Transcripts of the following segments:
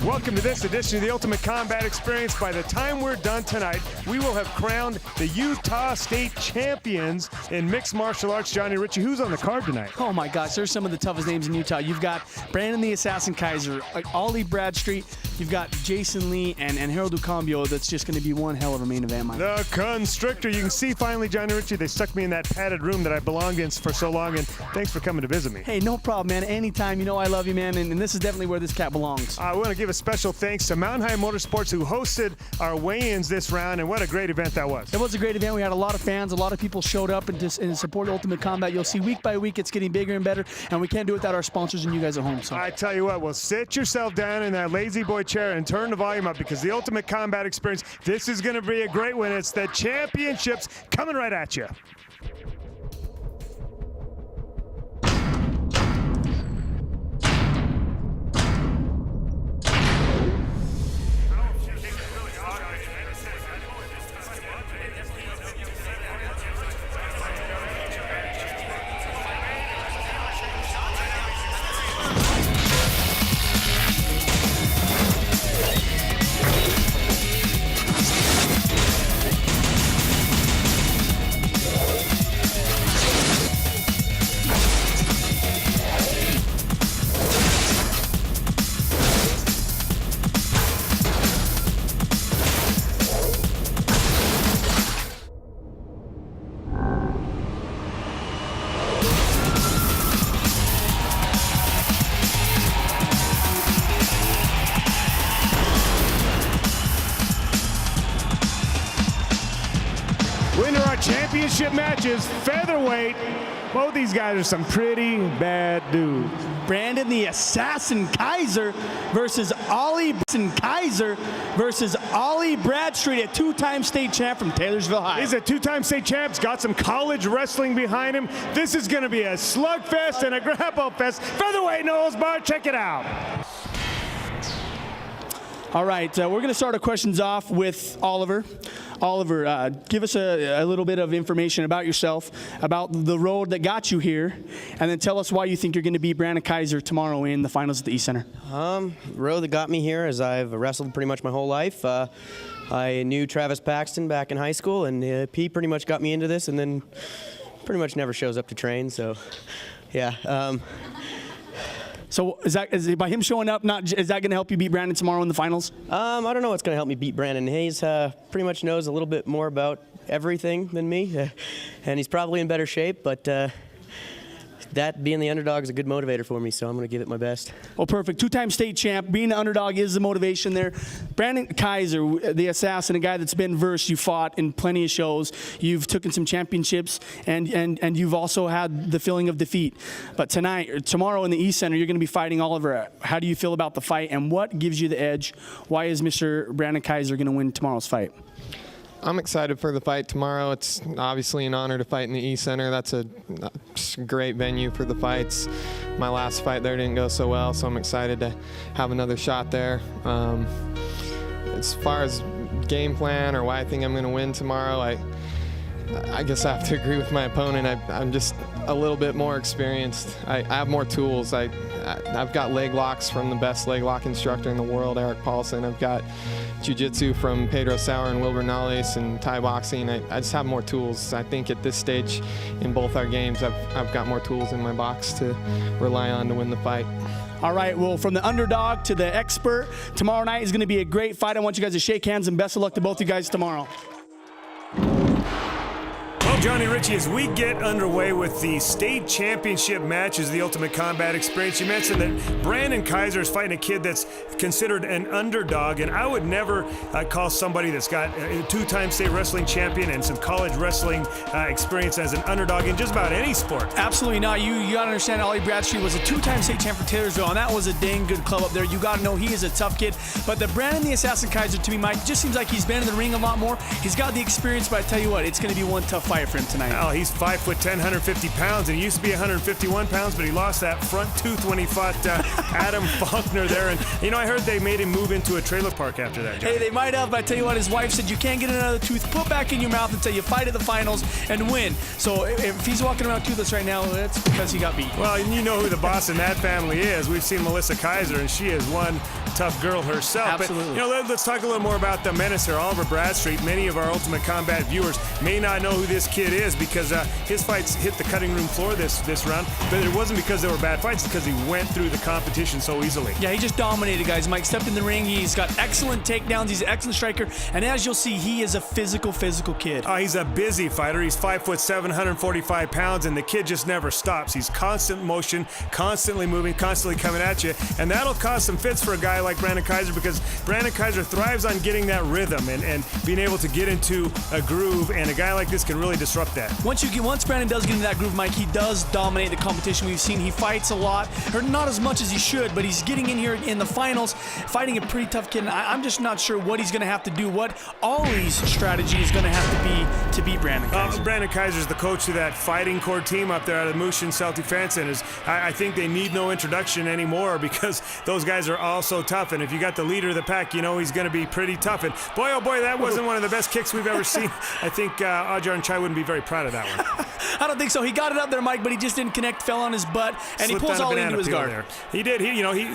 Welcome to this edition of the Ultimate Combat Experience. By the time we're done tonight, we will have crowned the Utah State champions in mixed martial arts. Johnny, Richie, who's on the card tonight? Oh my gosh, there's some of the toughest names in Utah. You've got Brandon the Assassin Kaiser, Ollie Bradstreet, you've got Jason Lee and Harold Lucambio. That's just going to be one hell of a main event, Mike. The Constrictor. You can see finally, Johnny, Richie, they stuck me in that padded room that I belonged in for so long, and thanks for coming to visit me. Hey, no problem, man. Anytime. You know I love you, man, and this is definitely where this cat belongs. I want to give a special thanks to Mountain High Motorsports, who hosted our weigh-ins this round, and what a great event that was. It was a great event. We had a lot of fans. A lot of people showed up and support Ultimate Combat. You'll see week by week it's getting bigger and better, and we can't do it without our sponsors and you guys at home. So I tell you what, well, sit yourself down in that lazy boy chair and turn the volume up, because the Ultimate Combat Experience, this is going to be a great one. It's the championships coming right at you. Winner our championship matches, featherweight. Both these guys are some pretty bad dudes. Brandon the Assassin Kaiser versus Ollie Bradstreet, a two-time state champ from Taylorsville High. He's a two-time state champ. He's got some college wrestling behind him. This is going to be a slugfest and a grapple fest. Featherweight Knowles Bar, check it out. All right, we're going to start our questions off with Oliver. Oliver, give us a little bit of information about yourself, about the road that got you here, and then tell us why you think you're going to beat Brandon Kaiser tomorrow in the finals at the East Center. The road that got me here is I've wrestled pretty much my whole life. I knew Travis Paxton back in high school, and he pretty much got me into this, and then pretty much never shows up to train. So, yeah. So is by him showing up, is that going to help you beat Brandon tomorrow in the finals? I don't know what's going to help me beat Brandon. He's pretty much knows a little bit more about everything than me, and he's probably in better shape, but that being the underdog is a good motivator for me, so I'm going to give it my best. Well, perfect. Two-time state champ. Being the underdog is the motivation there. Brandon Kaiser, the assassin, a guy that's been versed. You fought in plenty of shows. You've taken some championships, and you've also had the feeling of defeat. But tomorrow in the East Center, you're going to be fighting Oliver. How do you feel about the fight, and what gives you the edge? Why is Mr. Brandon Kaiser going to win tomorrow's fight? I'm excited for the fight tomorrow. It's obviously an honor to fight in the East Center. That's a great venue for the fights. My last fight there didn't go so well, so I'm excited to have another shot there. As far as game plan or why I think I'm going to win tomorrow, I guess I have to agree with my opponent. I'm just a little bit more experienced. I have more tools. I've got leg locks from the best leg lock instructor in the world, Eric Paulson. I've got Jiu Jitsu from Pedro Sauer and Wilbur Nales, and Thai boxing. I just have more tools. I think at this stage in both our games, I've got more tools in my box to rely on to win the fight. All right, well, from the underdog to the expert, tomorrow night is going to be a great fight. I want you guys to shake hands, and best of luck to both you guys tomorrow. Well, Johnny, Richie, as we get underway with the state championship matches, the Ultimate Combat Experience, you mentioned that Brandon Kaiser is fighting a kid that's considered an underdog, and I would never call somebody that's got a two-time state wrestling champion and some college wrestling experience as an underdog in just about any sport. Absolutely not. You got to understand, Ollie Bradstreet was a two-time state champ for Taylorsville, and that was a dang good club up there. You got to know he is a tough kid. But the Brandon the Assassin Kaiser, to me, Mike, just seems like he's been in the ring a lot more. He's got the experience, but I tell you what, it's going to be one tough fight for him tonight. Well, he's 5'10", 150 pounds, and he used to be 151 pounds, but he lost that front tooth when he fought Adam Faulkner there. And, you know, I heard they made him move into a trailer park after that, John. Hey, they might have, but I tell you what, his wife said you can't get another tooth put back in your mouth until you fight at the finals and win. So if he's walking around toothless right now, that's because he got beat. Well, you know who the boss in that family is. We've seen Melissa Kaiser, and she is one tough girl herself. Absolutely. But, let's talk a little more about the menace here, Oliver Bradstreet. Many of our Ultimate Combat viewers may not know who this kid is because his fights hit the cutting room floor this round, but it wasn't because they were bad fights, it's because he went through the competition so easily. Yeah, he just dominated, guys. Mike stepped in the ring. He's got excellent takedowns. He's an excellent striker. And as you'll see, he is a physical kid. He's a busy fighter. He's 5'7", 145 pounds, and the kid just never stops. He's constant motion, constantly moving, constantly coming at you. And that'll cause some fits for a guy like Brandon Kaiser because Brandon Kaiser thrives on getting that rhythm and being able to get into a groove, and a guy like this can really disrupt that. Once Brandon does get into that groove, Mike, he does dominate the competition. We've seen he fights a lot, or not as much as he should, but he's getting in here in the finals, fighting a pretty tough kid. And I'm just not sure what he's going to have to do, what Ollie's strategy is going to have to be to beat Brandon Kaiser. Brandon Kaiser is the coach of that fighting core team up there out of Mushin Selty-Fansen. I think they need no introduction anymore because those guys are all so tough. And if you got the leader of the pack, you know he's going to be pretty tough. And boy, oh boy, that wasn't one of the best kicks we've ever seen. I think Ajar and Chai wouldn't be very proud of that one. I don't think so. He got it up there, Mike, but he just didn't connect, fell on his butt, and he pulls all into his guard. There. He did.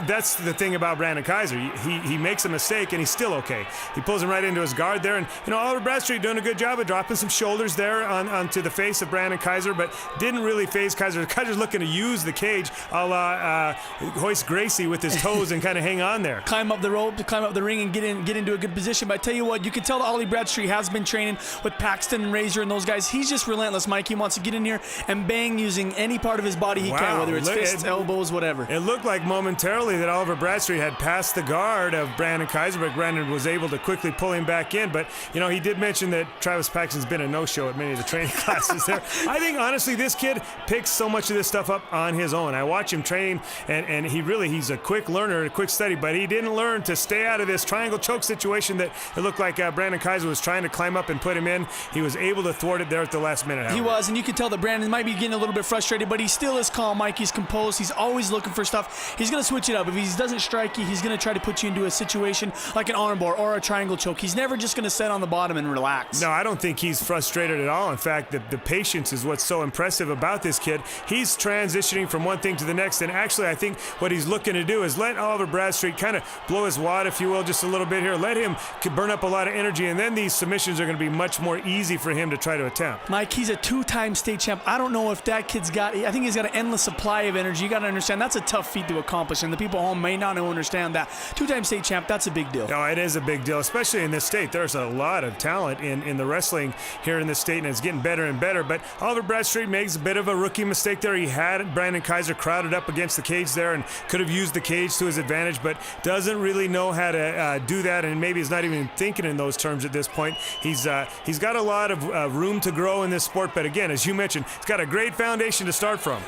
That's the thing about Brandon Kaiser. He makes a mistake, and he's still okay. He pulls him right into his guard there. And, Oliver Bradstreet doing a good job of dropping some shoulders there onto the face of Brandon Kaiser, but didn't really phase Kaiser. Kaiser's looking to use the cage a la Hoist Gracie with his toes and kind of hang on there. Climb up the rope, to climb up the ring, and get into a good position. But I tell you what, you can tell that Ollie Bradstreet has been training with Paxton and Razor and those guys. He's just relentless, Mike. He wants to get in here and bang using any part of his body he can, whether it's fists, elbows, whatever. It looked like momentarily that Oliver Bradstreet had passed the guard of Brandon Kaiser, but Brandon was able to quickly pull him back in. But, he did mention that Travis Paxton's been a no-show at many of the training classes there. I think, honestly, this kid picks so much of this stuff up on his own. I watch him train, and he's a quick learner, a quick study, but he didn't learn to stay out of this triangle choke situation that it looked like Brandon Kaiser was trying to climb up and put him in. He was able to thwart it there at the last minute. However. He was, and you can tell that Brandon might be getting a little bit frustrated, but he still is calm, Mike. He's composed. He's always looking for stuff. He's going to switch it up. If he doesn't strike you, he's going to try to put you into a situation like an armbar or a triangle choke. He's never just going to sit on the bottom and relax. No, I don't think he's frustrated at all. In fact, the patience is what's so impressive about this kid. He's transitioning from one thing to the next, and actually I think what he's looking to do is let Oliver Bradstreet kind of blow his wad, if you will, just a little bit here. Let him burn up a lot of energy, and then these submissions are going to be much more easy for him to try to attempt. Mike, he's a two-time state champ. I don't know if that kid's I think he's got an endless supply of energy. You got to understand, that's a tough feat to accomplish, and the people at home may not understand that. Two-time state champ, that's a big deal. No, it is a big deal, especially in this state. There's a lot of talent in the wrestling here in this state, and it's getting better and better. But Oliver Bradstreet makes a bit of a rookie mistake there. He had Brandon Kaiser crowded up against the cage there and could have used the cage to his advantage, but doesn't really know how to do that, and maybe is not even thinking in those terms at this point. He's got a lot of room to grow in this sport, but again, as you mentioned, he's got a great foundation to start from.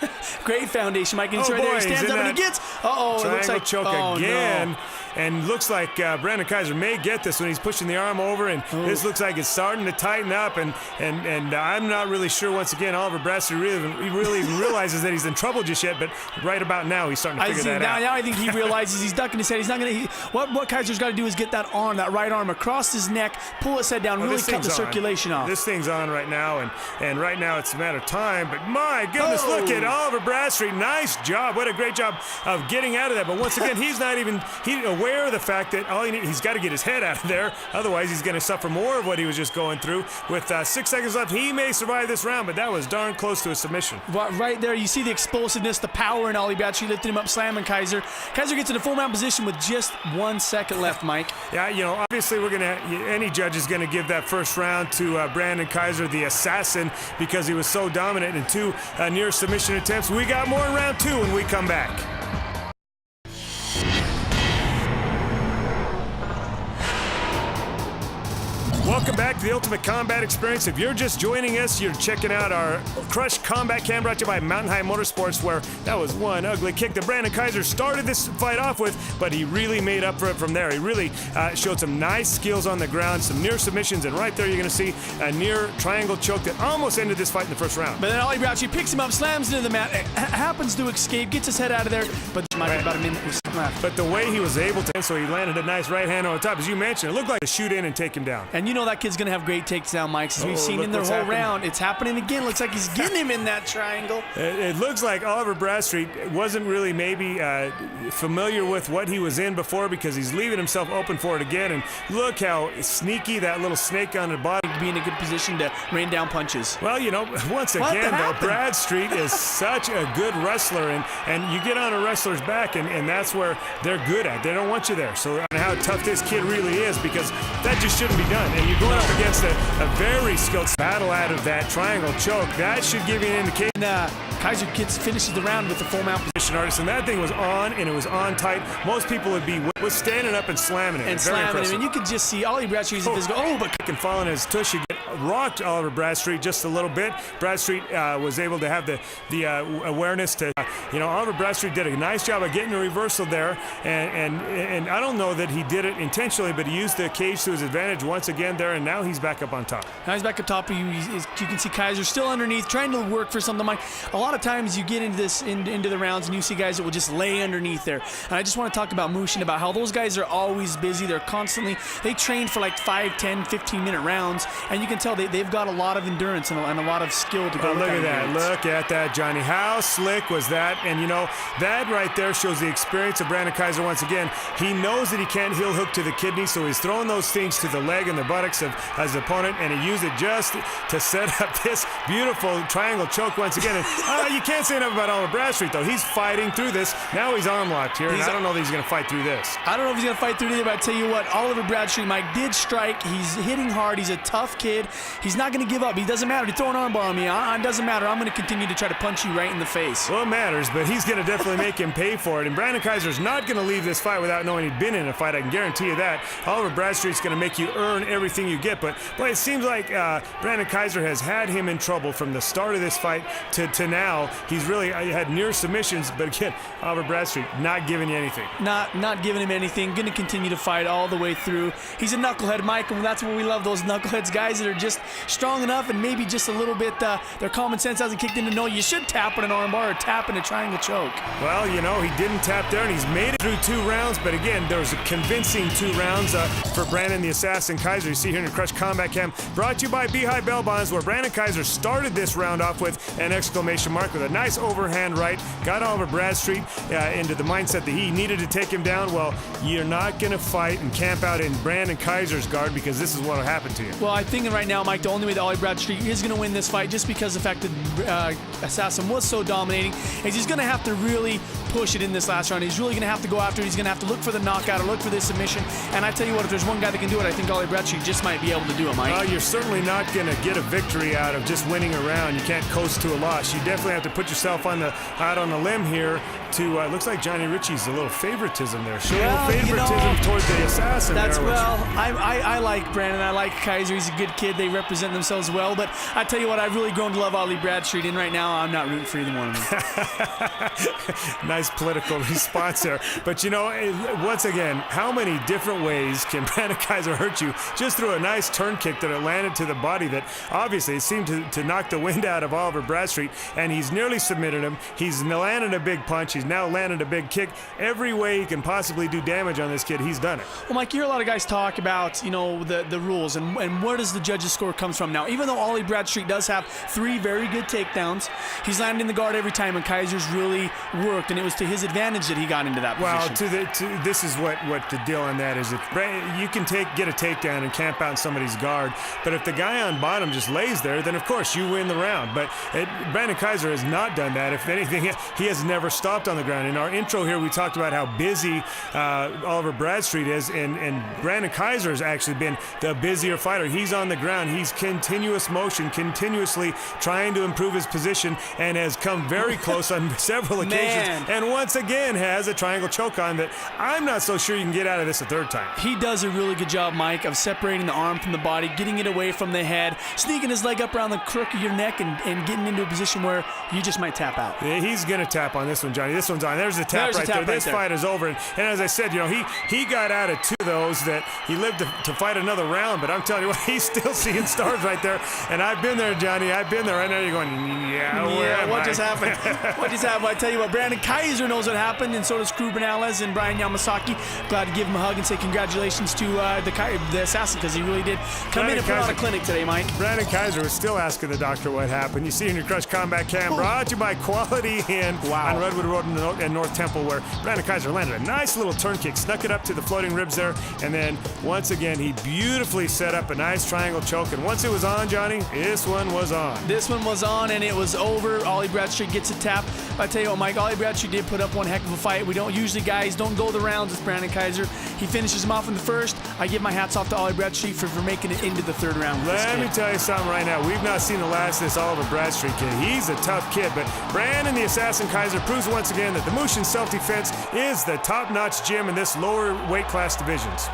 Great foundation, Mike. And right there, he stands up and he gets. It looks like choke again. No. And looks like Brandon Kaiser may get this when he's pushing the arm over, and this looks like it's starting to tighten up, and I'm not really sure, once again, Oliver Bradstreet really even realizes that he's in trouble just yet, but right about now he's starting to figure that out. Now I think he realizes he's ducking his head. He's not going to. What Kaiser's got to do is get that right arm across his neck, pull his head down, really cut the circulation off. This thing's on right now, and right now it's a matter of time, but my goodness, look at Oliver Bradstreet. Nice job. What a great job of getting out of that. But once again, he's aware of the fact that he's got to get his head out of there. Otherwise, he's going to suffer more of what he was just going through. With 6 seconds left, he may survive this round, but that was darn close to a submission. Right there, you see the explosiveness, the power in Ollie Bradstreet lifting him up, slamming Kaiser. Kaiser gets in a full mount position with just 1 second left, Mike. Yeah, obviously any judge is going to give that first round to Brandon Kaiser, the assassin, because he was so dominant in 2 near submission attempts. We got more in round 2 when we come back. Welcome back to the Ultimate Combat Experience. If you're just joining us, you're checking out our Crush Combat Cam brought to you by Mountain High Motorsports, where that was one ugly kick that Brandon Kaiser started this fight off with, but he really made up for it from there. He really showed some nice skills on the ground, some near submissions, and right there you're going to see a near triangle choke that almost ended this fight in the first round. But then Ollie Bradstreet picks him up, slams into the mat, happens to escape, gets his head out of there, but there might be about a minute left. But the way he was able to, so he landed a nice right hand on the top, as you mentioned, it looked like a shoot in and take him down. And you know that kid's going to have great takedown, Mike. As we've seen in their whole round, it's happening again. Looks like he's getting him in that triangle. It looks like Oliver Bradstreet wasn't really maybe familiar with what he was in before, because he's leaving himself open for it again. And look how sneaky that little snake on the body. To be in a good position to rain down punches. Well, you know, once again, though, Bradstreet is such a good wrestler, and you get on a wrestler's back, and that's where they're good at. They don't want you there. So how tough this kid really is, because that just shouldn't be done. And you're going up against a very skilled battle out of that triangle choke. That should give you an indication. Kaiser finishes the round with the full mount position, artist, and that thing was on, and it was on tight. Most people would be standing up and slamming it. And very slamming impressive. him, and you could just see Ollie Bradstreet's physical. But and falling his tush, you get rocked Oliver Bradstreet just a little bit. Bradstreet was able to have the awareness to, Oliver Bradstreet did a nice job of getting the reversal there, and I don't know that he did it intentionally, but he used the cage to his advantage once again there, and now he's back up on top. Now he's back up top. You can see Kaiser still underneath, trying to work for something. Like a lot of times you get into the rounds and you see guys that will just lay underneath there. And I just want to talk about Mushin, about how those guys are always busy. They train for like 5, 10, 15-minute rounds, and you can tell they've got a lot of endurance and a lot of skill to go. Look at that. Look at that, Johnny. How slick was that? And that right there shows the experience of Brandon Kaiser once again. He knows that he can't heel hook to the kidney, so he's throwing those things to the leg and the buttocks of his opponent, and he used it just to set up this beautiful triangle choke once again. And you can't say enough about Oliver Bradstreet, though. He's fighting through this. Now he's arm locked here, and I don't know that he's going to fight through this. I don't know if he's going to fight through it, but I tell you what, Oliver Bradstreet, Mike, did strike. He's hitting hard. He's a tough kid. He's not going to give up. He doesn't matter. You throw an arm bar on me. It doesn't matter. I'm going to continue to try to punch you right in the face. Well, it matters, but he's going to definitely make him pay for it. And Brandon Kaiser's not going to leave this fight without knowing he'd been in a fight. I can guarantee you that. Oliver Bradstreet's going to make you earn everything you get. But, boy, it seems like Brandon Kaiser has had him in trouble from the start of this fight to now. He's really had near submissions, but again, Oliver Bradstreet not giving you anything. Not giving him anything. Going to continue to fight all the way through. He's a knucklehead, Mike, and that's what we love, those knuckleheads, guys that are just strong enough and maybe just a little bit, their common sense hasn't kicked in to know you should tap in an armbar or tap in a triangle choke. Well, he didn't tap there, and he's made it through 2 rounds, but again, there's a convincing 2 rounds for Brandon the Assassin Kaiser. You see here in the Crush Combat Cam, brought to you by Beehive Bell Bonds, where Brandon Kaiser started this round off with an exclamation mark with a nice overhand right, got Oliver Bradstreet into the mindset that he needed to take him down. Well, you're not going to fight and camp out in Brandon Kaiser's guard, because this is what will happen to you. Well, I think right now, Mike, the only way that Oliver Bradstreet is going to win this fight, just because the fact that Assassin was so dominating, is he's going to have to really push it in this last round. He's really going to have to go after it. He's going to have to look for the knockout or look for the submission. And I tell you what, if there's one guy that can do it, I think Oliver Bradstreet just might be able to do it, Mike. Well, you're certainly not going to get a victory out of just winning a round. You can't coast to a loss. You definitely have to put yourself out on a limb here to, looks like Johnny Richie's a little favoritism there. Show a little favoritism towards the Assassin there. I like Brandon. I like Kaiser. He's a good kid. They represent themselves well. But I tell you what, I've really grown to love Oliver Bradstreet, and right now I'm not rooting for either one of them. Nice political response there. But once again, how many different ways can Brandon Kaiser hurt you just through a nice turn kick that it landed to the body that obviously seemed to knock the wind out of Oliver Bradstreet, and he's nearly submitted him. He's landed a big punch. He's now landed a big kick. Every way he can possibly do damage on this kid, he's done it. Well, Mike, you hear a lot of guys talk about, the rules and where does the judges' score comes from. Now, even though Ollie Bradstreet does have 3 very good takedowns, he's landed in the guard every time, and Kaiser's really worked, and it was to his advantage that he got into that position. Well, this is what the deal on that is. If you can get a takedown and camp out in somebody's guard, but if the guy on bottom just lays there, then of course you win the round. But Brandon Kaiser has not done that. If anything, he has never stopped on the ground. In our intro here, we talked about how busy Oliver Bradstreet is, and Brandon Kaiser has actually been the busier fighter. He's on the ground. He's continuous motion, continuously trying to improve his position, and has come very close on several occasions. And once again has a triangle choke on that I'm not so sure you can get out of this a 3rd time. He does a really good job, Mike, of separating the arm from the body, getting it away from the head, sneaking his leg up around the crook of your neck, and getting into a position where you just might tap out. Yeah, he's going to tap on this one, Johnny. This one's on. There's the tap right there. This fight is over. And as I said, he got out of 2 of those that he lived to fight another round, but I'm telling you what, he's still seeing stars right there. And I've been there, Johnny. I've been there. Right now you're going, what just happened? What just happened? I tell you what, Brandon Kaiser knows what happened, and so does Crew Bernales and Brian Yamasaki. Glad to give him a hug and say congratulations to the Assassin, because He really did come in and put on a clinic today, Mike. Brandon Kaiser was still asking the doctor what happened. You see in your Crush Combat Cam, brought to you by Quality Inn on Redwood Road in North Temple, where Brandon Kaiser landed a nice little turn kick, snuck it up to the floating ribs there, and then once again he beautifully set up a nice triangle choke. And once it was on, Johnny, this one was on. This one was on, and it was over. Ollie Bradstreet gets a tap. I tell you what, Mike, Ollie Bradstreet did put up one heck of a fight. We don't usually, guys, don't go the rounds with Brandon Kaiser. He finishes him off in the first. I give my hats off to Ollie Bradstreet for making it into the third round. Let me tell you something right now. We've not seen the last of this Oliver Bradstreet kid. He's a tough kid, but Brandon the Assassin Kaiser proves once again that the Mushin Self-Defense is the top-notch gym in this lower weight class divisions.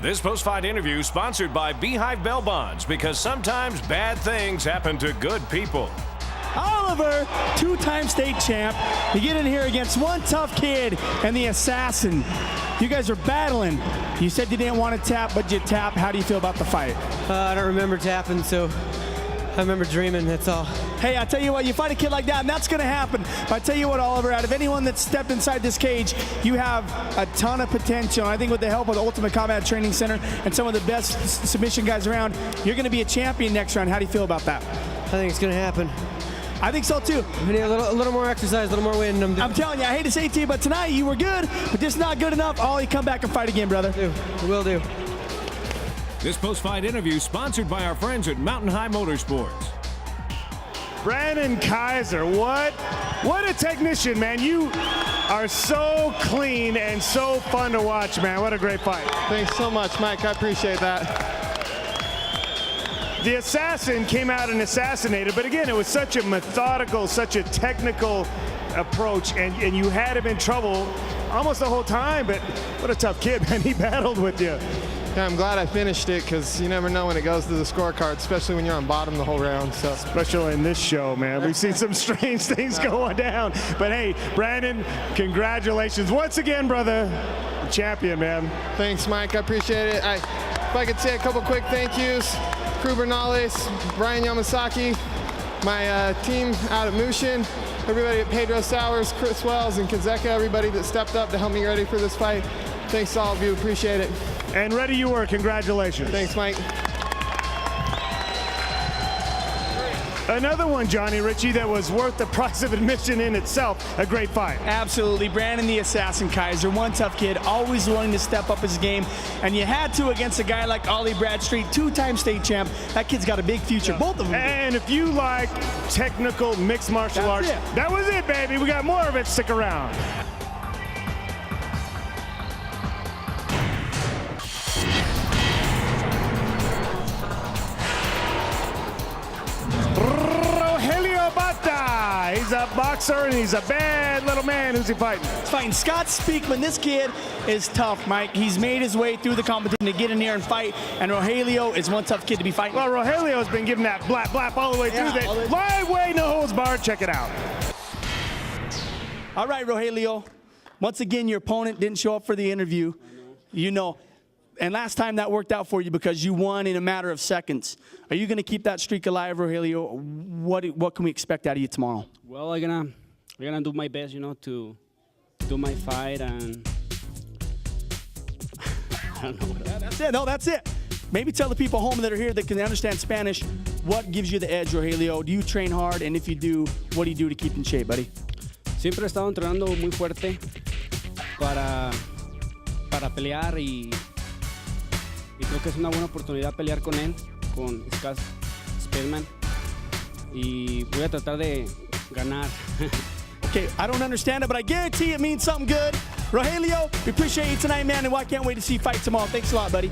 This post-fight interview sponsored by Beehive Bell Bonds, because sometimes bad things happen to good people. Oliver, two-time state champ. You get in here against one tough kid and the Assassin. You guys are battling. You said you didn't want to tap, but you tap. How do you feel about the fight? I don't remember tapping, so I remember dreaming, that's all. Hey, I tell you what, you fight a kid like that, and that's going to happen. But I tell you what, Oliver, out of anyone that's stepped inside this cage, you have a ton of potential. I think with the help of the Ultimate Combat Training Center and some of the best submission guys around, you're going to be a champion next round. How do you feel about that? I think it's going to happen. I think so too. We need a little more exercise, a little more wind. I'm telling you, I hate to say it to you, but tonight you were good, but just not good enough. Ollie, come back and fight again, brother. We will do. This post-fight interview sponsored by our friends at Mountain High Motorsports. Brandon Kaiser, what a technician, man. You are so clean and so fun to watch, man. What a great fight. Thanks so much, Mike. I appreciate that. The Assassin came out and assassinated, but again, it was such a methodical, such a technical approach, and you had him in trouble almost the whole time, but what a tough kid, man. He battled with you. Yeah, I'm glad I finished it, because you never know when it goes to the scorecard, especially when you're on bottom the whole round. So, especially in this show, man. We've seen some strange things going down. But hey, Brandon, congratulations once again, brother. Champion, man. Thanks, Mike. I appreciate it. If I could say a couple quick thank yous. Crew Bernales, Brian Yamasaki, my team out at Mushin, everybody at Pedro Sowers, Chris Wells, and Kazeka, everybody that stepped up to help me get ready for this fight. Thanks to all of you. Appreciate it. And ready you were. Congratulations. Thanks, Mike. Another one, Johnny Richie, that was worth the price of admission in itself. A great fight. Absolutely. Brandon the Assassin Kaiser, one tough kid, always willing to step up his game. And you had to against a guy like Ollie Bradstreet, two-time state champ. That kid's got a big future. Yeah. Both of them. And if you like technical mixed martial arts, that was it, baby. We got more of it. Stick around. Batta. He's a boxer and he's a bad little man. Who's he fighting? He's fighting Scott Speakman. This kid is tough, Mike. He's made his way through the competition to get in here and fight, and Rogelio is one tough kid to be fighting. Well, Rogelio's been giving that blap blap all the way through there. Live way, no holds barred. Check it out. All right, Rogelio. Once again, your opponent didn't show up for the interview. You know. And last time that worked out for you because you won in a matter of seconds. Are you going to keep that streak alive, Rogelio? What can we expect out of you tomorrow? Well, I'm gonna do my best, you know, to do my fight, and I don't know. That's it. No, that's it. Maybe tell the people home that are here that can understand Spanish what gives you the edge, Rogelio. Do you train hard? And if you do, what do you do to keep in shape, buddy? Siempre he estado entrenando muy fuerte para pelear y creo que es una buena oportunidad pelear con él, con Speakman, y voy a tratar de ganar. Okay, I don't understand it, but I guarantee it means something good. Rogelio, we appreciate you tonight, man, and I can't wait to see you fight tomorrow. Thanks a lot, buddy.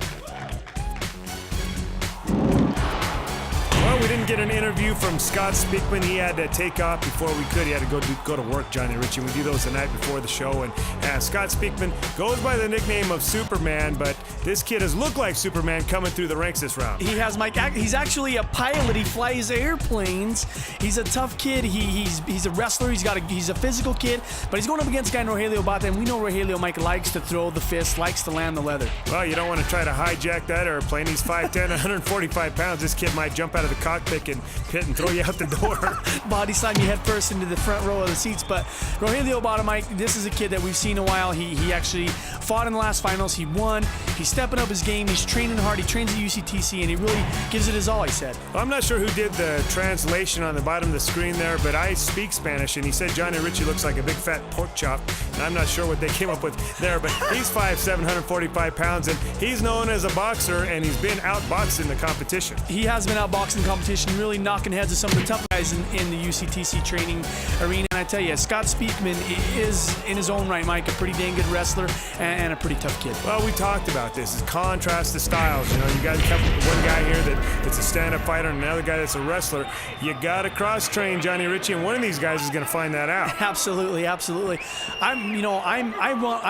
Well, we didn't get an interview from Scott Speakman. He had to take off before we could. He had to go to work, Johnny Richie. We do those the night before the show. And Scott Speakman goes by the nickname of Superman, but this kid has looked like Superman coming through the ranks this round. He has, Mike. He's actually a pilot. He flies airplanes. He's a tough kid. He's a wrestler. He's a physical kid, but he's going up against a guy in Rogelio Batta, and we know Rogelio, Mike, likes to throw the fist, likes to land the leather. Well, you don't want to try to hijack that airplane. He's 5'10", 145 pounds. This kid might jump out of the cockpit pick and throw you out the door. Body slam you head first into the front row of the seats. But Rogelio Batta, Mike, this is a kid that we've seen a while. He actually fought in the last finals. He won. He's stepping up his game. He's training hard. He trains at UCTC, and he really gives it his all, he said. Well, I'm not sure who did the translation on the bottom of the screen there, but I speak Spanish, and he said Johnny Richie looks like a big fat pork chop. And I'm not sure what they came up with there, but he's 5'7", 145 pounds, and he's known as a boxer, and he's been outboxing the competition. He has been outboxing the competition, really knocking heads of some of the tough guys in the UCTC training arena. And I tell you, Scott Speakman is, in his own right, Mike, a pretty dang good wrestler and a pretty tough kid. Well, we talked about this. It's contrast the styles. You know, you got one guy here that's a stand-up fighter and another guy that's a wrestler. You got to cross-train Johnny Richie, and one of these guys is going to find that out. Absolutely, absolutely. I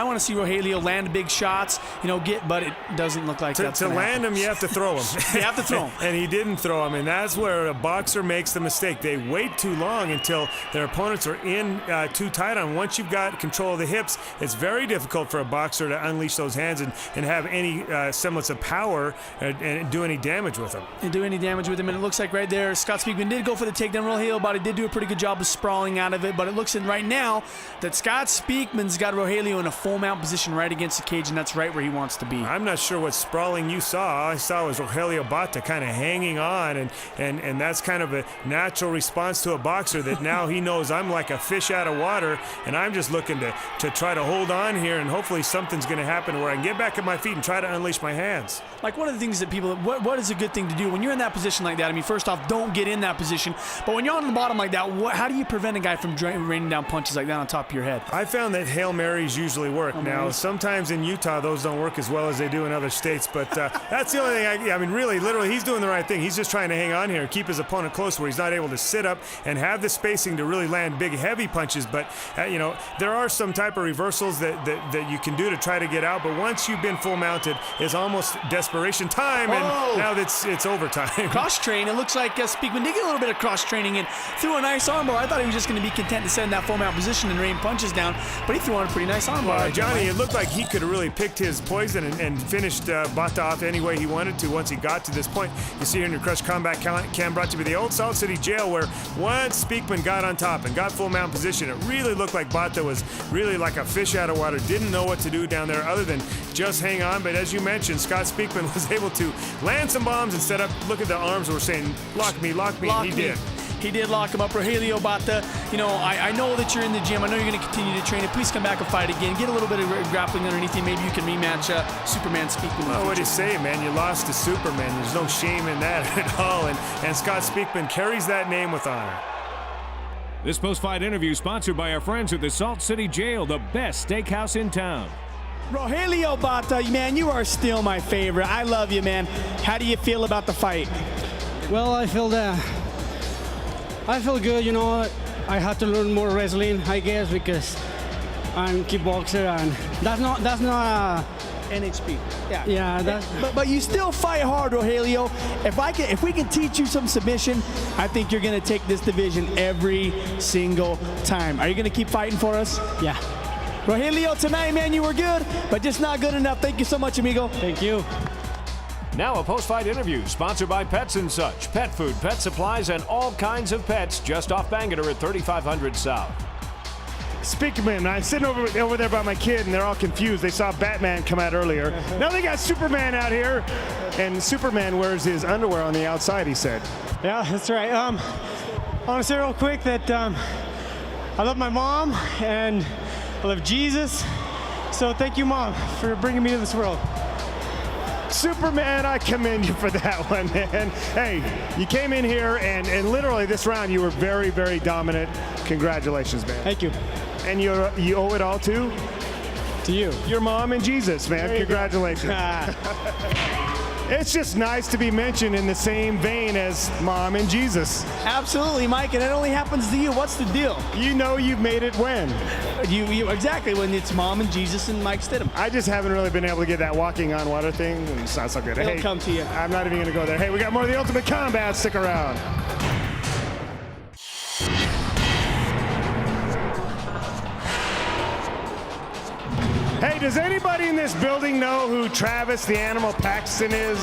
want to see Rogelio land big shots, but it doesn't look like that's to land them. You have to throw them. You have to throw them. And he didn't throw them, and that's where a boxer makes the mistake. They wait too long until their opponents are in too tight on. Once you've got control of the hips, it's very difficult for a boxer to unleash those hands and have any semblance of power and do any damage with them. And it looks like right there, Scott Speakman did go for the takedown. Rogelio Batta did do a pretty good job of sprawling out of it, but it looks in right now that Scott Speakman's got Rogelio in a full mount position right against the cage, and that's right where he wants to be. I'm not sure what sprawling you saw. All I saw was Rogelio Batta kind of hanging on, and that's kind of a natural response to a boxer that now he knows I'm like a fish out of water, and I'm just looking to try to hold on here, and hopefully something's going to happen where I can get back at my feet and try to unleash my hands. Like one of the things that people, what is a good thing to do when you're in that position like that? I mean, first off, don't get in that position, but when you're on the bottom like that, how do you prevent a guy from raining down punches like that on top of your head? I found that Hail Marys usually work. Now, sometimes in Utah, those don't work as well as they do in other states, but that's the only thing. I mean, really, literally, he's doing the right thing. He's just trying to hang on here and keep his opponent close where he's not able to sit up and have the spacing to really land big, heavy punches. But, there are some type of reversals that you can do to try to get out, but once you've been full mounted, it's almost desperation time, and now it's overtime. Cross-train. It looks like Speakman did get a little bit of cross-training and threw a nice armbar. I thought he was just going to be content to sit in that full mount position and rain punches down, but he threw on a pretty nice armbar. Well, Johnny, it looked like he could have really picked his poison and finished Batta off any way he wanted to once he got to this point. You see here in your Crush Combat Cam brought to you by the old Salt City Jail, where once Speakman got on top and got full mount position, it really looked like Batta was really like a fish out of water, didn't know what to do down there other than just hang on. But as you mentioned, Scott Speakman was able to land some bombs and set up. Look at the arms were saying, lock me, and he did. He did lock him up. Rogelio Batta, I know that you're in the gym. I know you're going to continue to train it. Please come back and fight again. Get a little bit of grappling underneath you. Maybe you can rematch Superman Speakman. Well, what do you say, man? You lost to Superman. There's no shame in that at all. And Scott Speakman carries that name with honor. This post-fight interview sponsored by our friends at the Salt City Jail, the best steakhouse in town. Rogelio Batta, man, you are still my favorite. I love you, man. How do you feel about the fight? Well, I feel good. I have to learn more wrestling, I guess, because I'm a kickboxer, and that's not NHP. Yeah. But you still fight hard, Rogelio. If we can teach you some submission, I think you're gonna take this division every single time. Are you gonna keep fighting for us? Yeah. Rogelio, tonight, man, you were good, but just not good enough. Thank you so much, amigo. Thank you. Now a post-fight interview sponsored by Pets and Such. Pet food, pet supplies, and all kinds of pets just off Bangerter at 3500 South. Speakman, I'm sitting over there by my kid, and they're all confused. They saw Batman come out earlier. Now they got Superman out here, and Superman wears his underwear on the outside, he said. Yeah, that's right. I want to say real quick that I love my mom, and I love Jesus. So thank you, Mom, for bringing me to this world. Superman, I commend you for that one, man. Hey, you came in here, and literally this round you were very, very dominant. Congratulations, man. Thank you. And you owe it all to you. Your mom and Jesus, man. Congratulations. It's just nice to be mentioned in the same vein as Mom and Jesus. Absolutely, Mike, and it only happens to you. What's the deal? You know you've made it when? You exactly, when it's Mom and Jesus and Mike Stidham. I just haven't really been able to get that walking on water thing. It's not so good. It'll come to you. I'm not even going to go there. Hey, we got more of the Ultimate Combat. Stick around. Hey, does anybody in this building know who Travis the Animal Paxton is?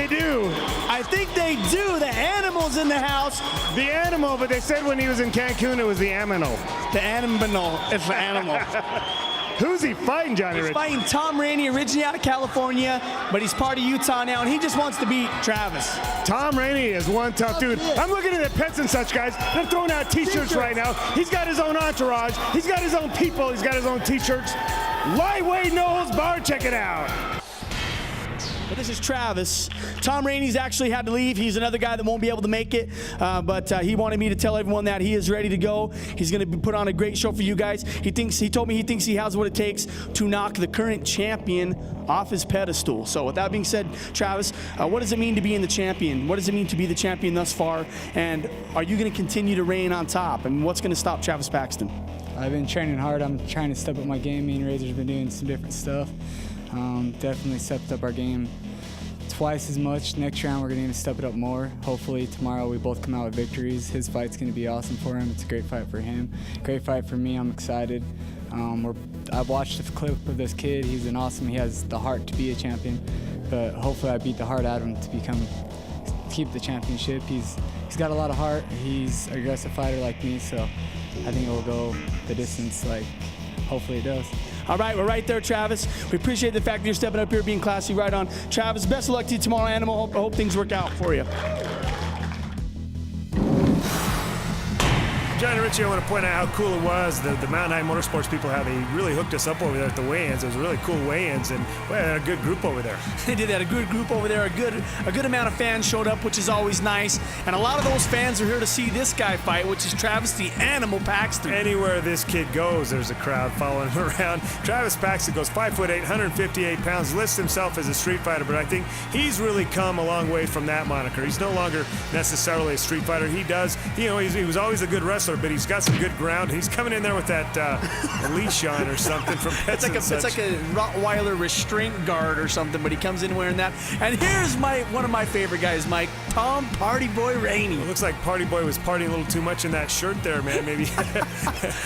they do. I think they do. The animal's in the house. The animal, but they said when he was in Cancun, it was the aminal. The animal. It's the animal. Who's he fighting, Johnny He's Rich? fighting Tom Rainey, originally out of California, but he's part of Utah now, and he just wants to beat Travis. Tom Rainey is one tough dude. I'm looking at the Pets and Such guys. They're throwing out T-shirts right now. He's got his own entourage. He's got his own people. He's got his own T-shirts. Lightweight no holds barred. Check it out. But this is Travis. Tom Rainey's actually had to leave. He's another guy that won't be able to make it, but he wanted me to tell everyone that he is ready to go. He's going to put on a great show for you guys. He told me he thinks he has what it takes to knock the current champion off his pedestal. So with that being said, Travis, what does it mean to be in the champion? What does it mean to be the champion thus far? And are you going to continue to reign on top? And what's going to stop Travis Paxton? I've been training hard. I'm trying to step up my game. Me and Razor's been doing some different stuff. Definitely stepped up our game twice as much. Next round we're going to step it up more. Hopefully tomorrow we both come out with victories. His fight's going to be awesome for him. It's a great fight for him. Great fight for me. I'm excited. I've watched the clip of this kid. He's he has the heart to be a champion, but hopefully I beat the heart out of him to keep the championship. He's got a lot of heart. He's an aggressive fighter like me, so I think it will go the distance. Hopefully it does. All right, we're right there, Travis. We appreciate the fact that you're stepping up here, being classy. Right on. Travis, best of luck to you tomorrow, Animal. I hope things work out for you. Johnny Richie, I want to point out how cool it was, the Mountain High Motorsports people, how they really hooked us up over there at the weigh-ins. It was a really cool weigh-ins, and we had a good group over there. They did that, a good group over there. A good amount of fans showed up, which is always nice. And a lot of those fans are here to see this guy fight, which is Travis the Animal Paxton. Anywhere this kid goes, there's a crowd following him around. Travis Paxton goes 5'8", 158 pounds, lists himself as a street fighter, but I think he's really come a long way from that moniker. He's no longer necessarily a street fighter. He was always a good wrestler, but he's got some good ground. He's coming in there with that leash on or something from Pets and Such. It's like a Rottweiler restraint guard or something, but he comes in wearing that. And here's one of my favorite guys, Mike, Tom Party Boy Rainey. It looks like Party Boy was partying a little too much in that shirt there, man. Maybe.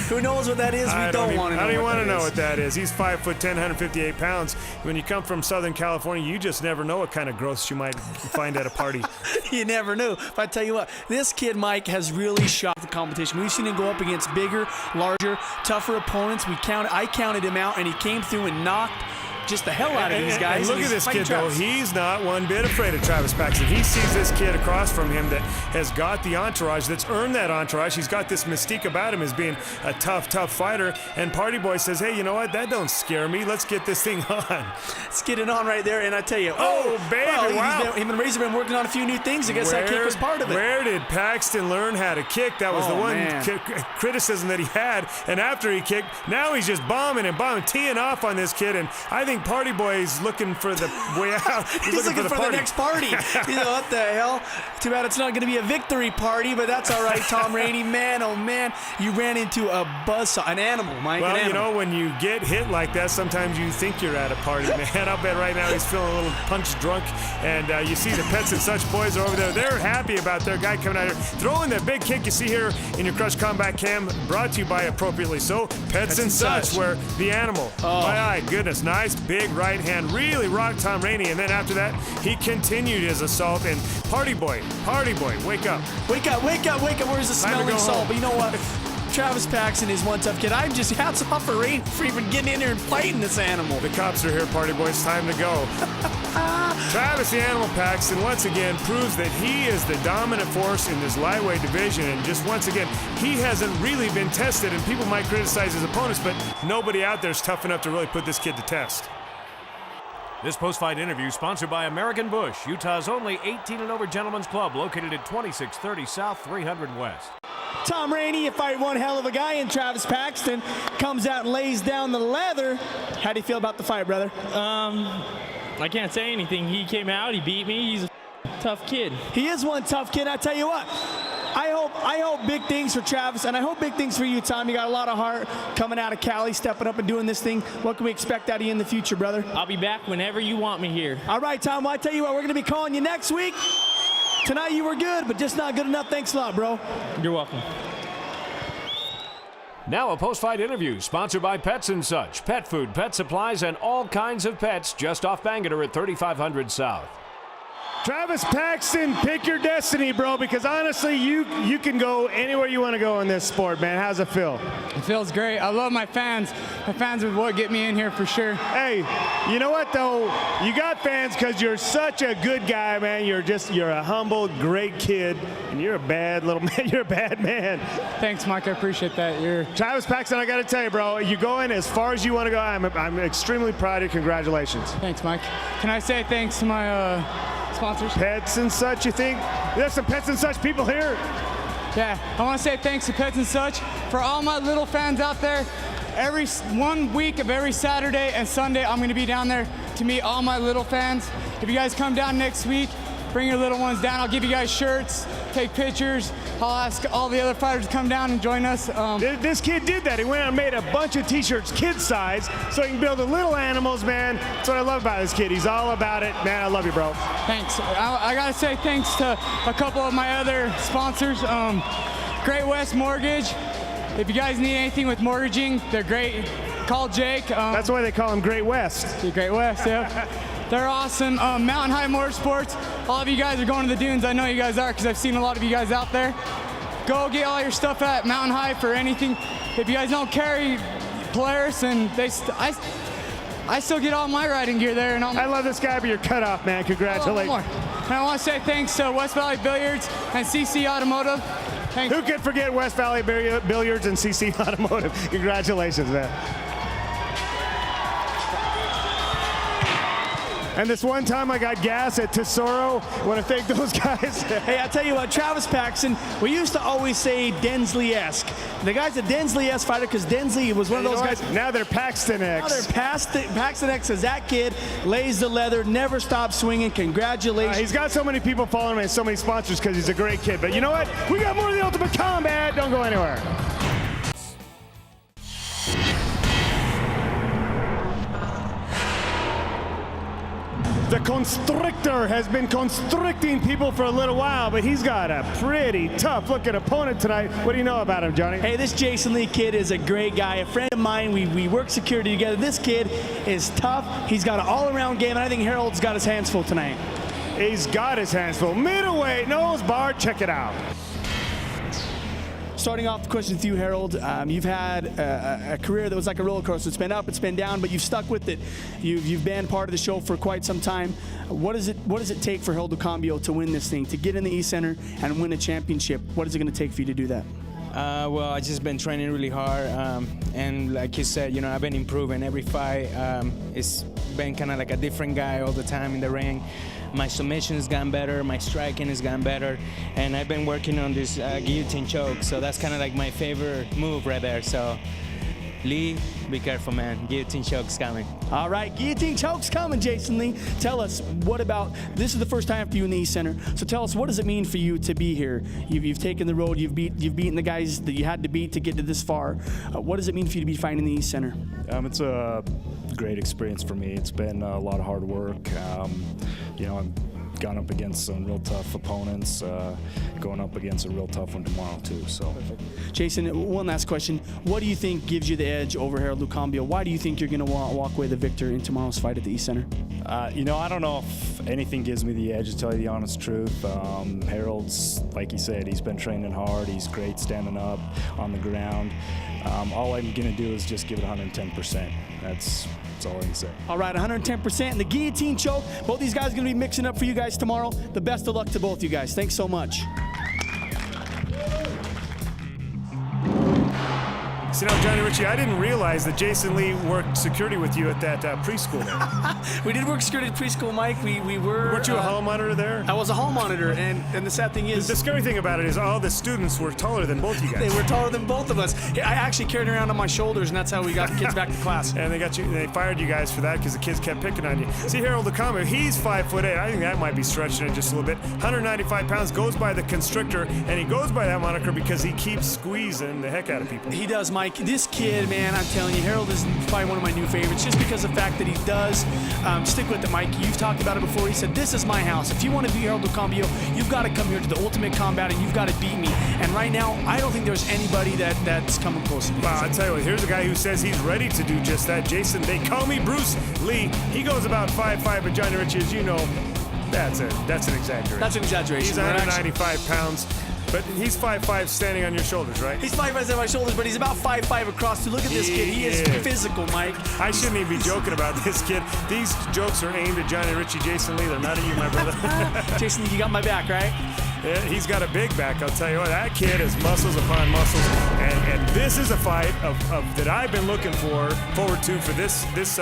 Who knows what that is? We don't want to know. I don't want to know what that is. He's 5'10", 158 pounds. When you come from Southern California, you just never know what kind of growths you might find at a party. You never knew. But I tell you what, this kid, Mike, has really shocked the competition. We've seen him go up against bigger, larger, tougher opponents. I counted him out, and he came through and knocked just the hell out of these guys. And look at this kid, though. He's not one bit afraid of Travis Paxton. He sees this kid across from him that has got the entourage, that's earned that entourage. He's got this mystique about him as being a tough fighter. And Party Boy says, hey, you know what? That don't scare me. Let's get this thing on. Let's get it on right there. And I tell you, baby, wow. Him and Razor been working on a few new things. I guess that kick was part of it. Where did Paxton learn how to kick? That was the one criticism that he had. And after he kicked, now he's just bombing, teeing off on this kid. And I think Party Boy's looking for the way out. He's looking for the next party. You know, what the hell? Too bad it's not going to be a victory party, but that's all right, Tom Rainey. Man, oh man, you ran into a buzzsaw, an animal, Mike. Well, you know, when you get hit like that, sometimes you think you're at a party, man. I'll bet right now he's feeling a little punch drunk, and you see the Pets and Such boys are over there. They're happy about their guy coming out here, throwing that big kick you see here in your Crush Combat Cam, brought to you by Appropriately So, Pets and Such, where the animal, my goodness, nice big right hand, really rocked Tom Rainey, and then after that, he continued his assault, and Party Boy, wake up. Wake up, where's the smelling salt? But you know what? Travis Paxton is one tough kid. I'm just hats off for Rainey for even getting in here and fighting this animal. The cops are here, Party Boy. It's time to go. Travis the Animal Paxton once again proves that he is the dominant force in this lightweight division, and just once again, he hasn't really been tested, and people might criticize his opponents, but nobody out there is tough enough to really put this kid to test. This post-fight interview sponsored by American Bush, Utah's only 18 and over gentlemen's club, located at 2630 South 300 West. Tom Rainey, you fight one hell of a guy, and Travis Paxton comes out and lays down the leather. How do you feel about the fight, brother? I can't say anything. He came out, he beat me. He's a tough kid. He is one tough kid. I tell you what, I hope big things for Travis, and I hope big things for you, Tom. You got a lot of heart coming out of Cali, stepping up and doing this thing. What can we expect out of you in the future, brother? I'll be back whenever you want me here. All right, Tom. Well, I tell you what, we're going to be calling you next week. Tonight you were good, but just not good enough. Thanks a lot, bro. You're welcome. Now a post-fight interview sponsored by Pets and Such, pet food, pet supplies, and all kinds of pets just off Bangor at 3500 South. Travis Paxton, pick your destiny, bro, because honestly, you can go anywhere you want to go in this sport, man. How's it feel? It feels great. I love my fans. My fans are what get me in here for sure. Hey, you know what, though? You got fans because you're such a good guy, man. You're a humble, great kid, and you're a bad little man. You're a bad man. Thanks, Mike. I appreciate that. Travis Paxton, I got to tell you, bro, you're going as far as you want to go. I'm extremely proud of you. Congratulations. Thanks, Mike. Can I say thanks to my sponsors? Pets and Such, you think? There's some Pets and Such people here. Yeah, I want to say thanks to Pets and Such for all my little fans out there. Every 1 week of every Saturday and Sunday, I'm going to be down there to meet all my little fans. If you guys come down next week, bring your little ones down. I'll give you guys shirts, take pictures. I'll ask all the other fighters to come down and join us. This kid did that. He went out and made a bunch of t-shirts kid size so he can build the little animals, man. That's what I love about this kid. He's all about it. Man, I love you, bro. Thanks. I got to say thanks to a couple of my other sponsors. Great West Mortgage. If you guys need anything with mortgaging, they're great. Call Jake. That's why they call him Great West. Great West, yeah. They're awesome. Mountain High Motorsports. All of you guys are going to the dunes. I know you guys are because I've seen a lot of you guys out there. Go get all your stuff at Mountain High for anything. If you guys don't carry Polaris, and I still get all my riding gear there. And I love this guy, but you're cut off, man. Congratulations. And I want to say thanks to West Valley Billiards and CC Automotive. Thanks. Who could forget West Valley Billiards and CC Automotive? Congratulations, man. And this one time I got gas at Tesoro. Want to thank those guys. Hey, I tell you what, Travis Paxton, we used to always say Densley-esque. The guy's a Densley-esque fighter because Densley was one of those guys. Now they're Paxton-esque. Now they're Paxton-esque as that kid lays the leather, never stops swinging. Congratulations. He's got so many people following him and so many sponsors because he's a great kid. But you know what? We got more of the Ultimate Combat. Don't go anywhere. The constrictor has been constricting people for a little while, but he's got a pretty tough-looking opponent tonight. What do you know about him, Johnny? Hey, this Jason Lee kid is a great guy, a friend of mine. We work security together. This kid is tough. He's got an all-around game, and I think Harold's got his hands full tonight. He's got his hands full. Middleweight, nose bar, check it out. Starting off the question with you, Harold. You've had a career that was like a roller coaster. It's been up, it's been down, but you've stuck with it. You've been part of the show for quite some time. What does it take for Harold Lucambio to win this thing, to get in the East Center and win a championship? What is it going to take for you to do that? Well, I just been training really hard, and like you said, you know, I've been improving every fight. It's been kind of like a different guy all the time in the ring. My submission has gotten better, my striking has gotten better, and I've been working on this guillotine choke, so that's kind of like my favorite move right there. So, Lee, be careful, man. Guillotine choke's coming. All right, guillotine choke's coming, Jason Lee. Tell us, what about, this is the first time for you in the East Center, so tell us, what does it mean for you to be here? You've taken the road, you've beaten the guys that you had to beat to get to this far. What does it mean for you to be fighting in the East Center? It's a great experience for me. It's been a lot of hard work. You know, I've gone up against some real tough opponents, going up against a real tough one tomorrow too. So, Jason, one last question. What do you think gives you the edge over Harold Lucambio? Why do you think you're going to walk away the victor in tomorrow's fight at the East Center? You know, I don't know if anything gives me the edge, to tell you the honest truth. Harold's, like he said, he's been training hard. He's great standing up on the ground. All I'm going to do is just give it 110%. That's all I can say. All right, 110%. And the guillotine choke. Both these guys are going to be mixing up for you guys tomorrow. The best of luck to both you guys. Thanks so much. You know, Johnny Richie, I didn't realize that Jason Lee worked security with you at that preschool there. We did work security at preschool, Mike. We were... Weren't you a hall monitor there? I was a hall monitor, and the sad thing is... The scary thing about it is all the students were taller than both you guys. They were taller than both of us. I actually carried it around on my shoulders, and that's how we got the kids back to class. And they fired you guys for that because the kids kept picking on you. See, Harold Lucambio, he's 5'8". I think that might be stretching it just a little bit. 195 pounds, goes by the constrictor, and he goes by that moniker because he keeps squeezing the heck out of people. He does, Mike. This kid, man, I'm telling you, Harold is probably one of my new favorites just because of the fact that he does stick with it, Mike. You've talked about it before. He said, this is my house. If you want to be Harold Lucambio, you've got to come here to the Ultimate Combat and you've got to beat me. And right now, I don't think there's anybody that's coming close. Wow, I'll tell you what, here's a guy who says he's ready to do just that. Jason, they call me Bruce Lee. He goes about 5'5", but Johnny Richie, as you know, That's an exaggeration. That's an exaggeration. He's 195 pounds. But he's 5'5", standing on your shoulders, right? He's 5'5" on my shoulders, but he's about 5'5" across. Look at this kid. He is physical, Mike. I shouldn't even be joking about this kid. These jokes are aimed at Johnny, Richie, Jason Lee. They're not at you, my brother. Jason Lee, you got my back, right? Yeah, he's got a big back. I'll tell you what, that kid is muscles upon muscles, and this is a fight that I've been looking forward to for this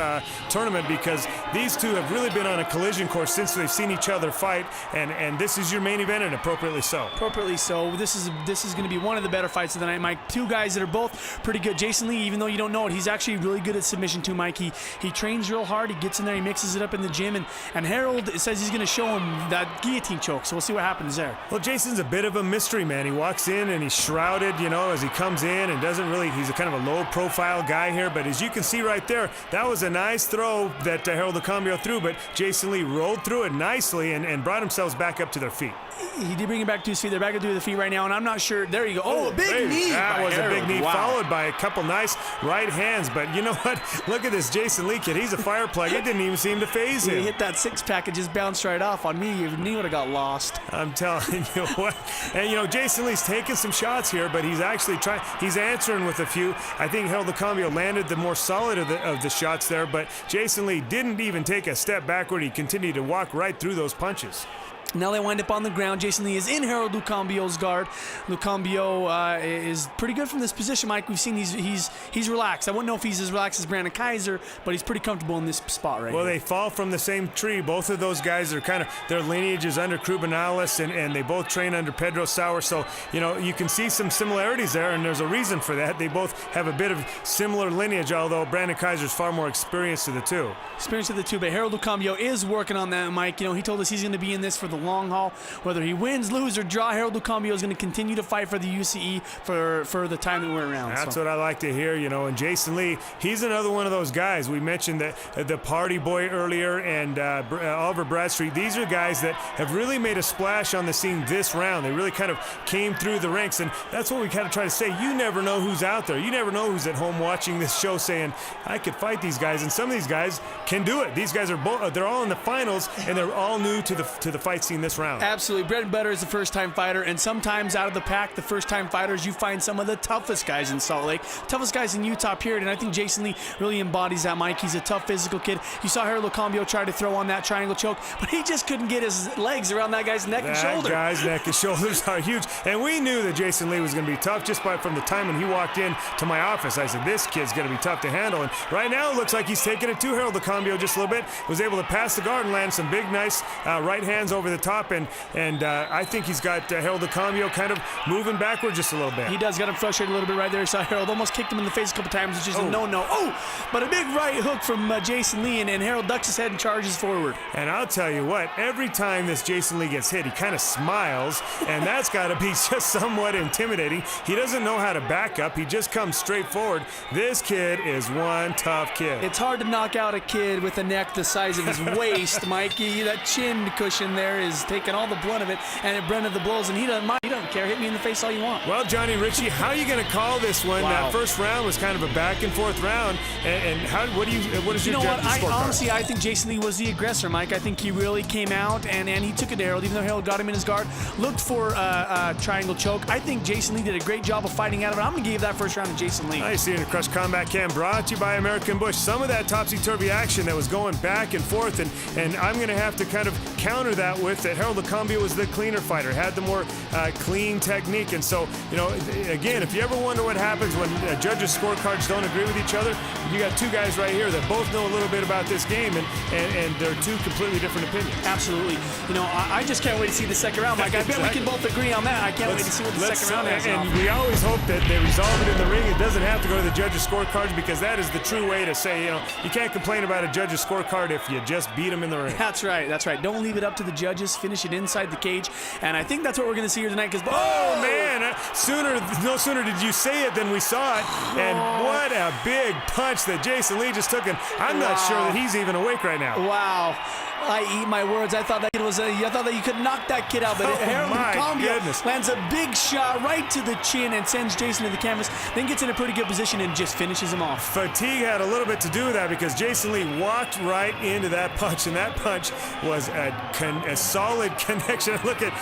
tournament, because these two have really been on a collision course since they've seen each other fight, and this is your main event, and appropriately so. Appropriately so. This is going to be one of the better fights of the night, Mike. Two guys that are both pretty good. Jason Lee, even though you don't know it, he's actually really good at submission too, Mike. He trains real hard. He gets in there. He mixes it up in the gym, and Harold says he's going to show him that guillotine choke. So we'll see what happens there. Well, Jason's a bit of a mystery man. He walks in and he's shrouded, you know, as he comes in, and doesn't really, he's a kind of a low-profile guy here. But as you can see right there, that was a nice throw that Harold Lucambio threw, but Jason Lee rolled through it nicely and brought themselves back up to their feet. He did bring it back to his feet. They're back up to their feet right now, and I'm not sure. There you go. Oh, a big knee. That was Harold. a big knee, followed by a couple nice right hands. But you know what? Look at this Jason Lee kid. He's a fire plug. It didn't even seem to faze him. He hit that six-pack and just bounced right off on me. Your knee would have got lost. I'm telling you what. And, you know, Jason Lee's taking some shots here, but he's actually trying. He's answering with a few. I think Harold Lucambio landed the more solid of the shots there, but Jason Lee didn't even take a step backward. He continued to walk right through those punches. Now they wind up on the ground. Jason Lee is in Harold Lucambio's guard. Lucambio is pretty good from this position, Mike. We've seen he's relaxed. I wouldn't know if he's as relaxed as Brandon Kaiser, but he's pretty comfortable in this spot right Well, here. they fall from the same tree. Both of those guys are kind of, their lineage is under Crubanales, and they both train under Pedro Sauer. So, you know, you can see some similarities there, and there's a reason for that. They both have a bit of similar lineage, although Brandon Kaiser's far more experienced of the two. Experience of the two, but Harold Lucambio is working on that, Mike. You know, he told us he's going to be in this for the long haul. Whether he wins, lose, or draw, Harold Lucambio is going to continue to fight for the UCE for the time that we're around. That's what I like to hear, you know. And Jason Lee, he's another one of those guys. We mentioned the party boy earlier, and Oliver Bradstreet. These are guys that have really made a splash on the scene this round. They really kind of came through the ranks, and that's what we kind of try to say. You never know who's out there. You never know who's at home watching this show saying, I could fight these guys, and some of these guys can do it. These guys are they're all in the finals, and they're all new to the fight scene this round. Absolutely. Bread and Butter is a first-time fighter, and sometimes out of the pack, the first-time fighters, you find some of the toughest guys in Salt Lake, toughest guys in Utah, period, and I think Jason Lee really embodies that, Mike. He's a tough physical kid. You saw Harold Lucambio try to throw on that triangle choke, but he just couldn't get his legs around that guy's neck and shoulder. That guy's neck and shoulders are huge, and we knew that Jason Lee was going to be tough just from the time when he walked in to my office. I said, this kid's going to be tough to handle, and right now it looks like he's taking it to Harold Lucambio just a little bit, was able to pass the guard and land some big, nice right hands over the top, and I think he's got Harold Lucambio kind of moving backward just a little bit. He does, got him frustrated a little bit right there. Saw Harold almost kicked him in the face a couple times, which is a no-no. But a big right hook from Jason Lee, and Harold ducks his head and charges forward. And I'll tell you what, every time this Jason Lee gets hit, he kind of smiles, and that's got to be just somewhat intimidating. He doesn't know how to back up. He just comes straight forward. This kid is one tough kid. It's hard to knock out a kid with a neck the size of his waist, Mikey. That chin cushion there is taking all the blunt of it, and it brended the blows, and he doesn't mind. He doesn't care. Hit me in the face all you want. Well, Johnny, Richie, how are you going to call this one? Wow. That first round was kind of a back and forth round, and what is your judge's scorecard? Honestly, I think Jason Lee was the aggressor, Mike. I think he really came out and he took it to Harold, even though Harold got him in his guard, looked for a triangle choke. I think Jason Lee did a great job of fighting out of it. I'm going to give that first round to Jason Lee. I see in a Crush Combat Cam brought to you by American Bush. Some of that topsy-turvy action that was going back and forth, and I'm going to have to kind of counter that with that Harold Lucambio was the cleaner fighter, had the more clean technique. And so, you know, again, if you ever wonder what happens when judges' scorecards don't agree with each other, you got two guys right here that both know a little bit about this game, and they're two completely different opinions. Absolutely. You know, I just can't wait to see the second round, Mike. I bet we can both agree on that. I can't wait to see what the second round is. And we always hope that they resolve it in the ring. It doesn't have to go to the judges' scorecards, because that is the true way to say, you know, you can't complain about a judge's scorecard if you just beat them in the ring. That's right. That's right. Don't leave it up to the judges. Finish it inside the cage. And I think that's what we're going to see here tonight. Because man, no sooner did you say it than we saw it. And what a big punch that Jason Lee just took. And I'm not sure that he's even awake right now. Wow. I eat my words. I thought that kid was I thought that you could knock that kid out, but Harold Lucambio lands a big shot right to the chin and sends Jason to the canvas, then gets in a pretty good position and just finishes him off. Fatigue had a little bit to do with that because Jason Lee walked right into that punch, and that punch was a solid connection. Look at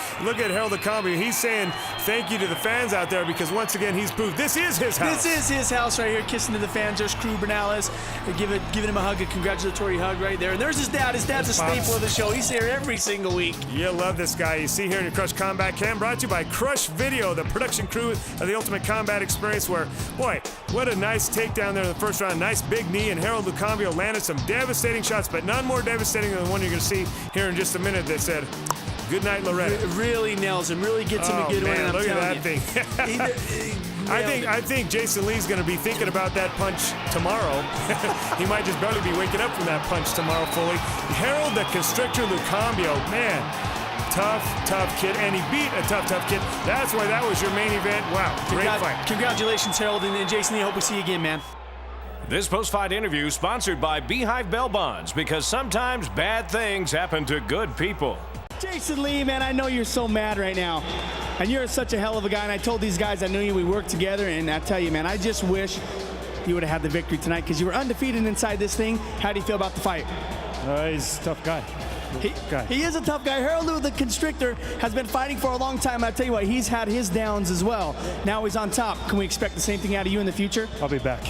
Harold Lucambio. He's saying thank you to the fans out there because once again he's proved this is his house. This is his house right here, kissing to the fans. There's Crew Bernales giving him a hug, a congratulatory hug right there. And there's his dad. His dad's a staple of the show. He's here every single week. You love this guy. You see here in your Crush Combat Cam, brought to you by Crush Video, the production crew of the Ultimate Combat Experience, where, boy, what a nice takedown there in the first round. Nice big knee, and Harold Lucambio landed some devastating shots, but none more devastating than the one you're going to see here in just a minute that said, "Good night, Loretta." It really nails him. Really gets him a good one. Look at that thing. I think Jason Lee's going to be thinking about that punch tomorrow. He might just barely be waking up from that punch tomorrow fully. Harold the Constrictor Lucambio, man, tough kid, and he beat a tough kid. That's why that was your main event. Wow, great fight. Congratulations, Harold, and Jason Lee. Hope we see you again, man. This post-fight interview sponsored by Beehive Bell Bonds, because sometimes bad things happen to good people. Jason Lee, man, I know you're so mad right now. And you're such a hell of a guy, and I told these guys I knew you, we worked together, and I tell you, man, I just wish you would have had the victory tonight because you were undefeated inside this thing. How do you feel about the fight? He's a tough guy. He is a tough guy. Harold the Constrictor has been fighting for a long time. I tell you what, he's had his downs as well. Now he's on top. Can we expect the same thing out of you in the future? I'll be back.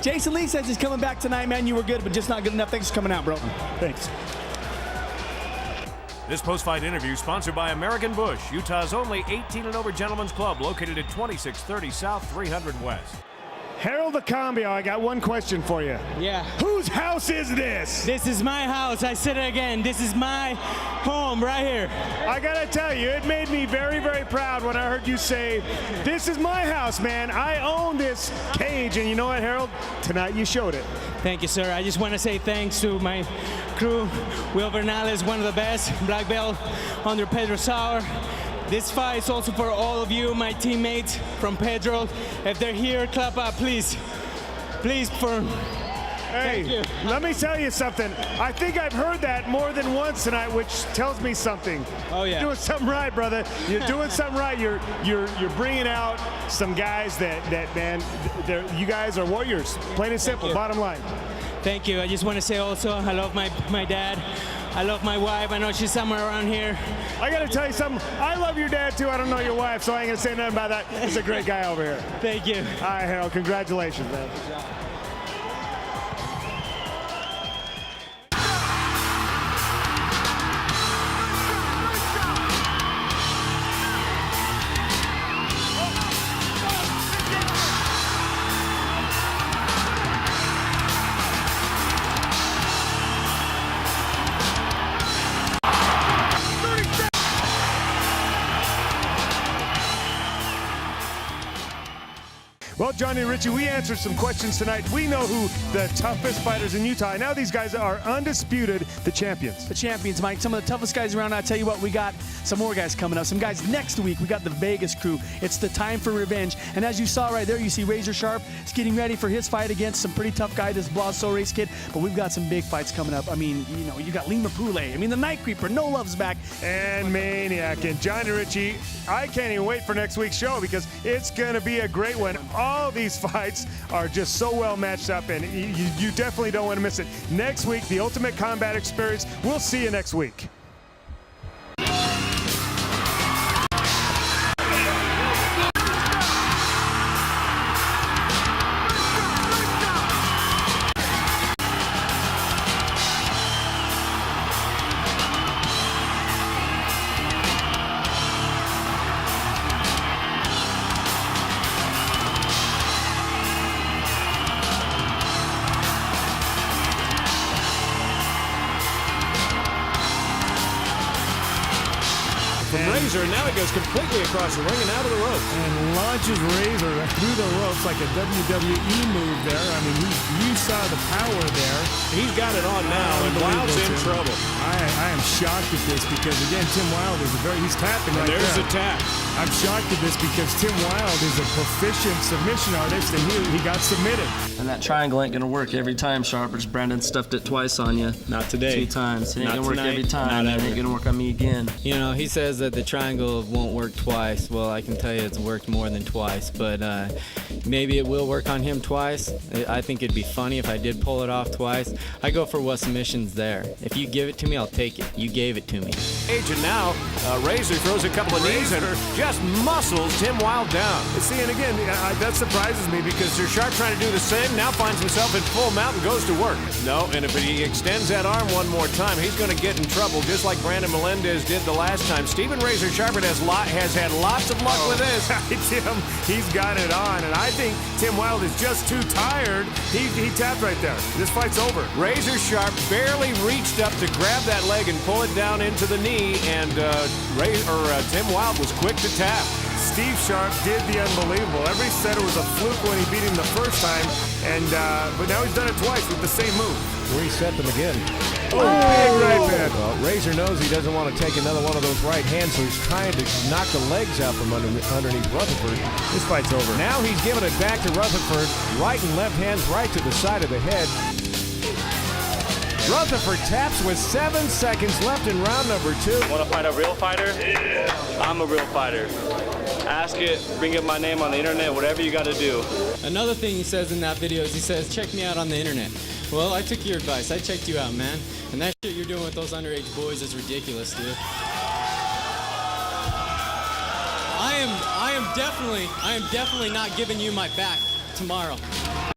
Jason Lee says he's coming back tonight, man. You were good, but just not good enough. Thanks for coming out, bro. Thanks. This post-fight interview sponsored by American Bush, Utah's only 18 and over gentlemen's club, located at 2630 South, 300 West. Harold Lucambio, I got one question for you. Yeah. Whose house is this? This is my house. I said it again. This is my home right here. I gotta tell you, it made me very, very proud when I heard you say, "This is my house, man. I own this cage." And you know what, Harold? Tonight you showed it. Thank you, sir. I just want to say thanks to my crew. Will Bernales, one of the best, black belt under Pedro Sauer. This fight is also for all of you, my teammates from Pedro. If they're here, clap up, please. Please, for... Hey, let me tell you something. I think I've heard that more than once tonight, which tells me something. Oh yeah. You're doing something right, brother. You're doing something right. You're bringing out some guys that man, you guys are warriors. Plain and simple. Bottom line. Thank you. I just want to say also, I love my dad. I love my wife. I know she's somewhere around here. I got to tell you something. I love your dad, too. I don't know your wife, so I ain't going to say nothing about that. He's a great guy over here. Thank you. All right, Harold. Congratulations, man. Well, Johnny and Richie, we answered some questions tonight. We know who the toughest fighters in Utah. Now these guys are undisputed the champions. The champions, Mike. Some of the toughest guys around. I tell you what, we got some more guys coming up. Some guys next week. We got the Vegas crew. It's the time for revenge. And as you saw right there, you see Razor Sharp is getting ready for his fight against some pretty tough guy, this Blaso race kid. But we've got some big fights coming up. I mean, you know, you got Lima Pule. I mean, the Night Creeper. No Love's back. And Maniac. And Johnny and Richie, I can't even wait for next week's show because it's going to be a great one. All these fights are just so well matched up, and you definitely don't want to miss it. Next week, the Ultimate Combat Experience. We'll see you next week. Razor, and now he goes completely across the ring and out of the ropes. And launches Razor through the ropes like a WWE move there. I mean, you saw the power there. He's got it on now, and Wild's in trouble. I am shocked at this because, again, Tim Wild is he's tapping right there. There's the tap. I'm shocked at this because Tim Wilde is a proficient submission artist, and he got submitted. And that triangle ain't gonna work every time, Sharpers. Brandon stuffed it twice on you. Not today. 2 times. It ain't Not gonna work tonight. every time. Not It ain't gonna work on me again. You know, he says that the triangle won't work twice. Well, I can tell you it's worked more than twice, but maybe it will work on him twice. I think it'd be funny if I did pull it off twice. I go for what submission's there. If you give it to me, I'll take it. You gave it to me. And now, Razor throws a couple of knees and just muscles Tim Wilde down. See, and again, that surprises me because Sharp trying to do the same, now finds himself in full mount and goes to work. No, and if he extends that arm one more time, he's going to get in trouble, just like Brandon Melendez did the last time. Stephen Razor Sharp has had lots of luck with this. Tim, he's got it on, and I think Tim Wilde is just too tired. He tapped right there. This fight's over. Razor Sharp barely reached up to grab that leg and pull it down into the knee, and Tim Wilde was quick to tap. Steve Sharp did the unbelievable. Everybody said it was a fluke when he beat him the first time, but now he's done it twice with the same move. Reset them again. Big right hand. Well, Razor knows he doesn't want to take another one of those right hands, so he's trying to knock the legs out from underneath Rutherford. This fight's over. Now he's giving it back to Rutherford. Right and left hands right to the side of the head. Rutherford taps with 7 seconds left in round number 2. Want to find a real fighter? Yeah. I'm a real fighter. Ask it, bring up my name on the internet, whatever you got to do. Another thing he says in that video is he says, check me out on the internet. Well, I took your advice. I checked you out, man. And that shit you're doing with those underage boys is ridiculous, dude. I am definitely not giving you my back tomorrow.